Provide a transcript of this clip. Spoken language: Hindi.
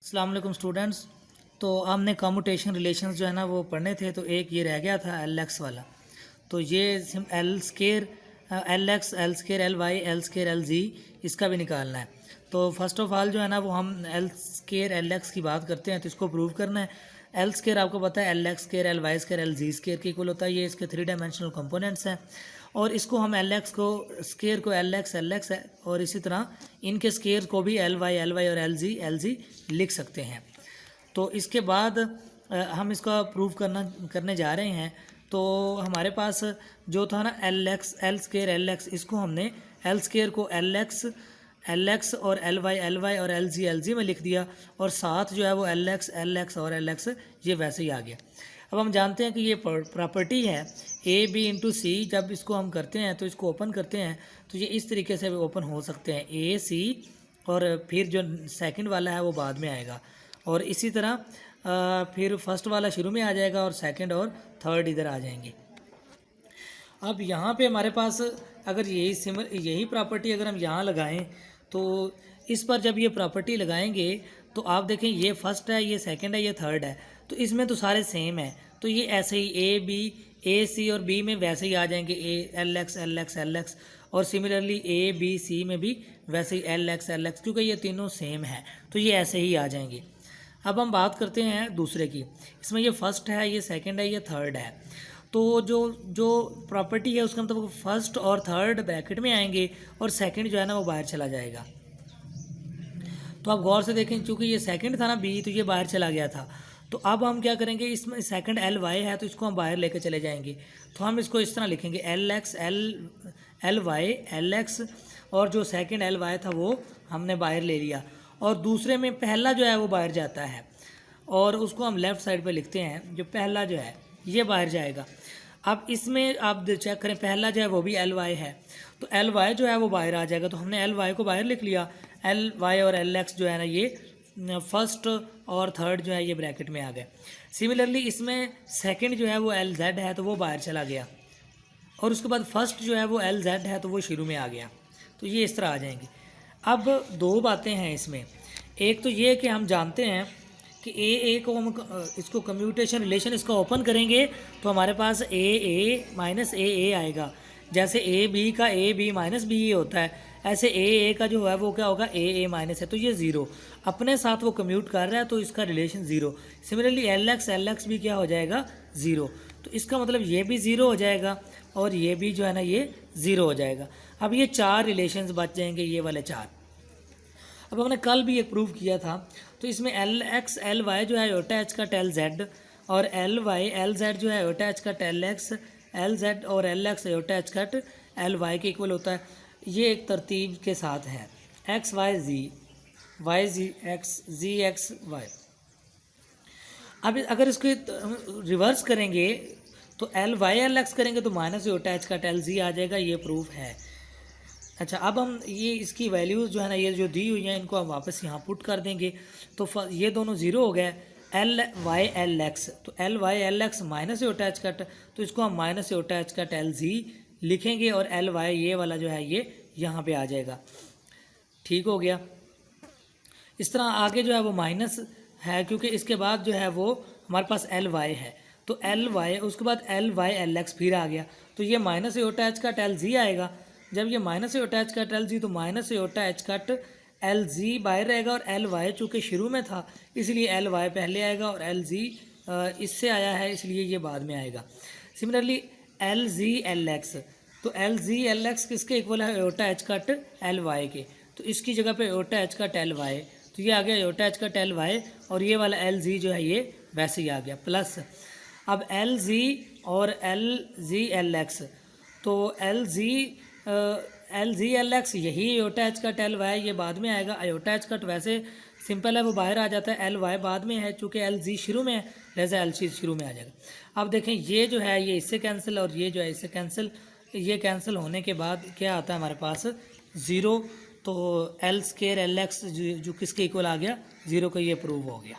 अस्सलाम वालेकुम स्टूडेंट्स। तो हमने कम्यूटेशन रिलेशंस जो है ना वो पढ़ने थे, तो एक ये रह गया था एल एक्स वाला। तो ये L square L X, L square L Y, L square L G, इसका भी निकालना है। तो फर्स्ट ऑफ ऑल जो है ना वो हम एल स्केयर एल एक्स की बात करते हैं, तो इसको प्रूव करना है। एल स्केयर आपको पता है L X square L Y square L G square के इक्वल होता है। ये इसके 3 डायमेंशनल कंपोनेंट्स हैं और इसको हम एल एक्स को स्केयर को एल एक्स है और इसी तरह इनके स्केयर को भी एल वाई और एल जी लिख सकते हैं। तो इसके बाद हम इसका प्रूव करने जा रहे हैं। तो हमारे पास जो था ना एल स्केयर एल एक्स, इसको हमने एल स्केयर को एल एक्स और एल वाई और एल जी में लिख दिया और साथ जो है वो एल एक्स और एल एक्स ये वैसे ही आ गया। अब हम जानते हैं कि ये प्रॉपर्टी है ए बी इंटू सी। जब इसको हम करते हैं तो इसको ओपन करते हैं तो ये इस तरीके से ओपन हो सकते हैं ए सी, और फिर जो सेकंड वाला है वो बाद में आएगा और इसी तरह फिर फर्स्ट वाला शुरू में आ जाएगा और सेकंड और थर्ड इधर आ जाएंगे। अब यहाँ पे हमारे पास अगर यही प्रॉपर्टी अगर हम यहाँ लगाएं तो इस पर जब ये प्रॉपर्टी लगाएंगे तो आप देखें ये फर्स्ट है, ये सेकंड है, ये थर्ड है, तो इसमें तो सारे सेम है। तो ये ऐसे ही ए सी और बी में वैसे ही आ जाएंगे एल एक्स, और सिमिलरली ए बी सी में भी वैसे ही एल एक्स, क्योंकि ये तीनों सेम है तो ये ऐसे ही आ जाएंगे। अब हम बात करते हैं दूसरे की। इसमें ये फर्स्ट है, ये सेकंड है, ये थर्ड है। तो जो प्रॉपर्टी है उसका मतलब फर्स्ट और थर्ड ब्रैकेट में आएंगे और सेकंड जो है ना वो बाहर चला जाएगा। तो आप गौर से देखें, क्योंकि ये सेकंड था ना बी, तो ये बाहर चला गया था। तो अब हम क्या करेंगे, इसमें सेकंड एल वाई है तो इसको हम बाहर लेके चले जाएंगे। तो हम इसको इस तरह लिखेंगे एल वाई एल एक्स, और जो सेकंड एल वाई था वो हमने बाहर ले लिया और दूसरे में पहला जो है वो बाहर जाता है और उसको हम लेफ़्ट साइड पे लिखते हैं। जो पहला जो है ये बाहर जाएगा। अब इसमें आप चेक करें, पहला जो है वो भी एल वाई है, तो एल वाई जो है वो बाहर आ जाएगा। तो हमने एल वाई को बाहर लिख लिया। एल वाई और एल एक्स जो है ना ये फर्स्ट और थर्ड जो है ये ब्रैकेट में आ गए। सिमिलरली इसमें सेकंड जो है वो एल जेड है तो वो बाहर चला गया और उसके बाद फर्स्ट जो है वो एल जेड है तो वो शुरू में आ गया। तो ये इस तरह आ जाएंगे। अब दो बातें हैं इसमें। एक तो ये कि हम जानते हैं कि ए को हम इसको कम्यूटेशन रिलेशन इसको ओपन करेंगे तो हमारे पास ए माइनस ए आएगा। जैसे ए बी का ए बी माइनस बी होता है, ऐसे ए का जो है वो क्या होगा, ए माइनस है तो ये ज़ीरो अपने साथ वो कम्यूट कर रहा है तो इसका relation zero. Similarly L x भी क्या हो जाएगा, ज़ीरो। तो इसका मतलब ये भी ज़ीरो हो जाएगा और ये भी जो है ना ये ज़ीरो हो जाएगा। अब ये चार रिलेशंस बच जाएंगे, ये वाले चार। अब हमने कल भी एक प्रूव किया था। तो इसमें एल एक्स एल वाई जो है ओटा एच का टेल जेड और एल वाई एल जेड जो है ओटा एच का टेल एक्स एल जेड और एल एक्स ओटा एच कट एल वाई के इक्वल होता है। ये एक तरतीब के साथ है, एक्स वाई जी एक्स वाई। अब अगर इसको रिवर्स करेंगे तो एल वाई एल एक्स करेंगे तो माइनस ओटा एच का टेल जी आ जाएगा। ये प्रूफ है। अच्छा, अब हम ये इसकी वैल्यूज़ जो है ना ये जो दी हुई हैं इनको हम वापस यहाँ पुट कर देंगे। तो ये दोनों ज़ीरो हो गए। एल वाई एल एक्स, तो L Y L X minus से ओटा एच कट, तो इसको हम माइनस से ओटा एच कट एल जी लिखेंगे और एल वाई ये वाला जो है ये यहाँ पे आ जाएगा। ठीक हो गया। इस तरह आगे जो है वो माइनस है क्योंकि इसके बाद जो है वो हमारे पास एल वाई है, तो एल वाई उसके बाद एल वाई एल एक्स फिर आ गया, तो ये माइनस से ओटा एच कट एल जी आएगा। जब ये माइनस से ओटा एच कट एल जी, तो माइनस से ओटा एच कट एल जी बाहर रहेगा और एल वाई चूँकि शुरू में था इसलिए एल वाई पहले आएगा और एल जी इससे आया है इसलिए ये बाद में आएगा। Similarly L G L X, तो एल जी एल एक्स किसके इक्वल है, ओटा एच कट एल वाई के, तो इसकी जगह पे ओटा एच कट एल वाई, तो ये आ गया ओटा एच कट एल वाई और ये वाला एल जी जो है ये वैसे ही आ गया प्लस। अब एल जी और एल जी एल एक्स, तो एल जी एल एक्स यही ओटा एच कट एल वाई ये बाद में आएगा। ओटा एच कट वैसे सिंपल है वो बाहर आ जाता है, एल वाई बाद में है चूँकि एल जी शुरू में है, जैसे एल सी शुरू में आ जाएगा। अब देखें ये जो है ये इससे कैंसिल और ये जो है इससे कैंसिल, ये कैंसिल होने के बाद क्या आता है हमारे पास, ज़ीरो। तो एल स्केयर एल एक्स जो किसके इक्वल आ गया, ज़ीरो का, ये प्रूव हो गया।